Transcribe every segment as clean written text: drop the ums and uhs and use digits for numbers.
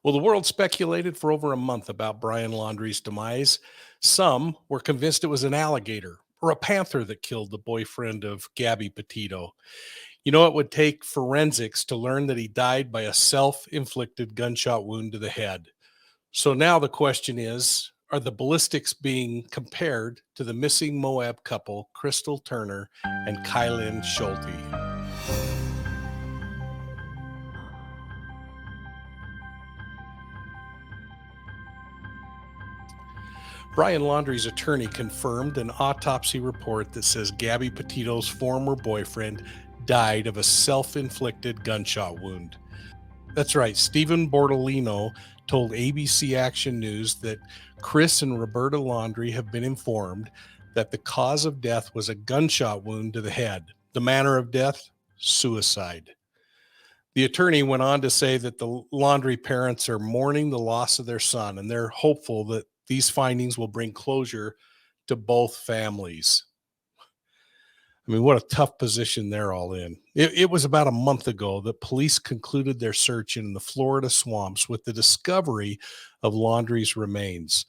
Well, the world speculated for over a month about Brian Laundrie's demise. Some were convinced it was an alligator or a panther that killed the boyfriend of Gabby Petito. It would take forensics to learn that he died by a self inflicted gunshot wound to the head. So now the question is, are the ballistics being compared to the missing Moab couple, Crystal Turner and Kylan Schulte? Brian Laundrie's attorney confirmed an autopsy report that says Gabby Petito's former boyfriend died of a self inflicted gunshot wound. That's right, Stephen Bortolino told ABC Action News that Chris and Roberta Laundrie have been informed that the cause of death was a gunshot wound to the head. The manner of death, suicide. The attorney went on to say that the Laundrie parents are mourning the loss of their son, and they're hopeful that these findings will bring closure to both families. I mean, what a tough position they're all in. It was about a month ago that police concluded their search in the Florida swamps with the discovery of Laundrie's remains.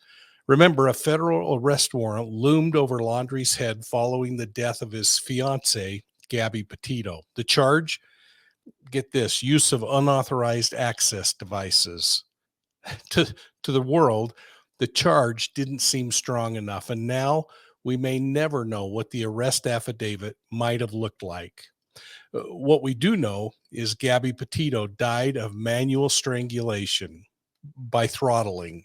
Remember, a federal arrest warrant loomed over Laundrie's head following the death of his fiancee, Gabby Petito. The charge, get this, use of unauthorized access devices. To, to the world, the charge didn't seem strong enough, and now we may never know what the arrest affidavit might have looked like. What we do know is Gabby Petito died of manual strangulation by throttling.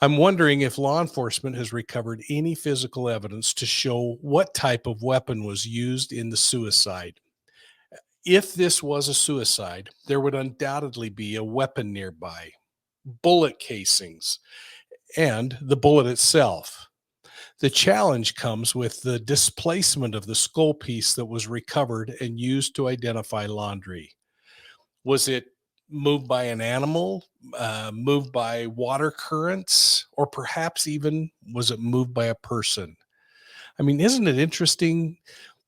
I'm wondering if law enforcement has recovered any physical evidence to show what type of weapon was used in the suicide. If this was a suicide, there would undoubtedly be a weapon nearby, bullet casings, and the bullet itself. The challenge comes with the displacement of the skull piece that was recovered and used to identify Laundrie. Was it moved by an animal, moved by water currents, or perhaps even was it moved by a person? I mean, isn't it interesting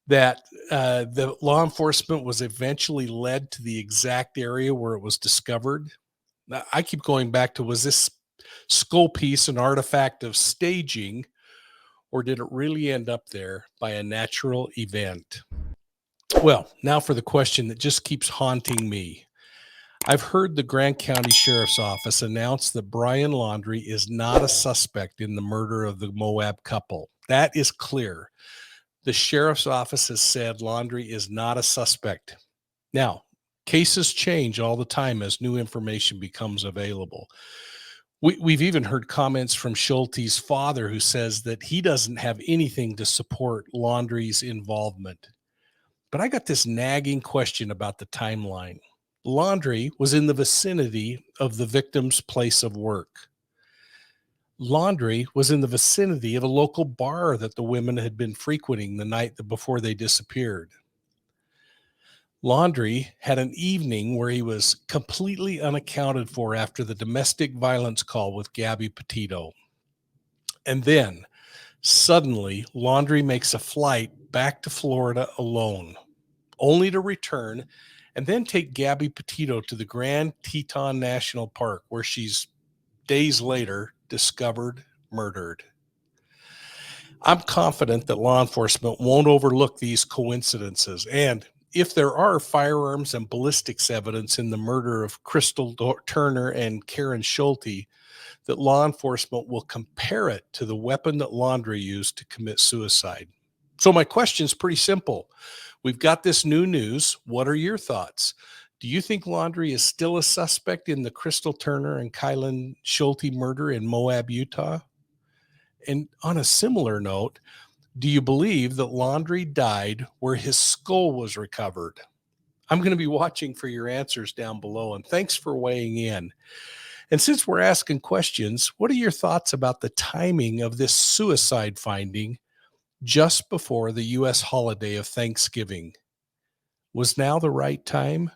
that the law enforcement was eventually led to the exact area where it was discovered? Now, I keep going back to, was this skull piece an artifact of staging, or did it really end up there by a natural event? Well, now for the question that just keeps haunting me. I've heard the Grant County Sheriff's Office announce that Brian Laundrie is not a suspect in the murder of the Moab couple. That is clear. The Sheriff's Office has said Laundrie is not a suspect. Now, cases change all the time as new information becomes available. We've even heard comments from Schulte's father, who says that he doesn't have anything to support Laundrie's involvement. But I got this nagging question about the timeline. Laundrie was in the vicinity of the victim's place of work. Laundrie was in the vicinity of a local bar that the women had been frequenting the night before they disappeared. Laundrie had an evening where he was completely unaccounted for after the domestic violence call with Gabby Petito. And then, suddenly, Laundrie makes a flight back to Florida alone, only to return and then take Gabby Petito to the Grand Teton National Park, where she's days later discovered murdered. I'm confident that law enforcement won't overlook these coincidences, and if there are firearms and ballistics evidence in the murder of Crystal Turner and Karen Schulte, that law enforcement will compare it to the weapon that Laundrie used to commit suicide. So my question is pretty simple. We've got this new news. What are your thoughts? Do you think Laundrie is still a suspect in the Crystal Turner and Kylan Schulte murder in Moab, Utah? And on a similar note, do you believe that Laundrie died where his skull was recovered? I'm going to be watching for your answers down below, and thanks for weighing in. And since we're asking questions, what are your thoughts about the timing of this suicide finding just before the U.S. holiday of Thanksgiving? Was now the right time?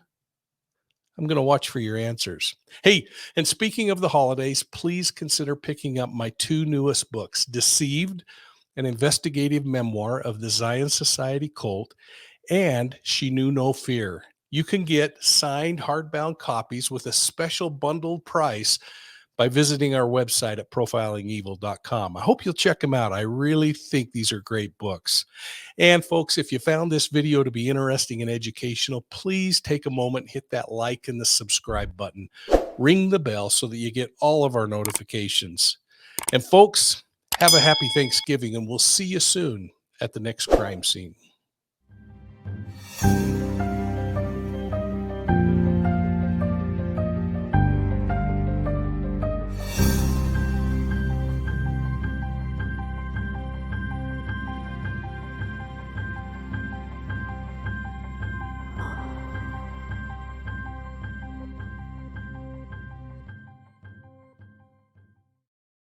I'm going to watch for your answers. Hey, and speaking of the holidays, please consider picking up my two newest books, Deceived, an investigative memoir of the Zion Society cult, and She Knew No Fear. You can get signed hardbound copies with a special bundled price by visiting our website at profilingevil.com. I hope you'll check them out. I really think these are great books. And folks, if you found this video to be interesting and educational, please take a moment, hit that like and the subscribe button. Ring the bell so that you get all of our notifications. And folks, have a happy Thanksgiving, and we'll see you soon at the next crime scene.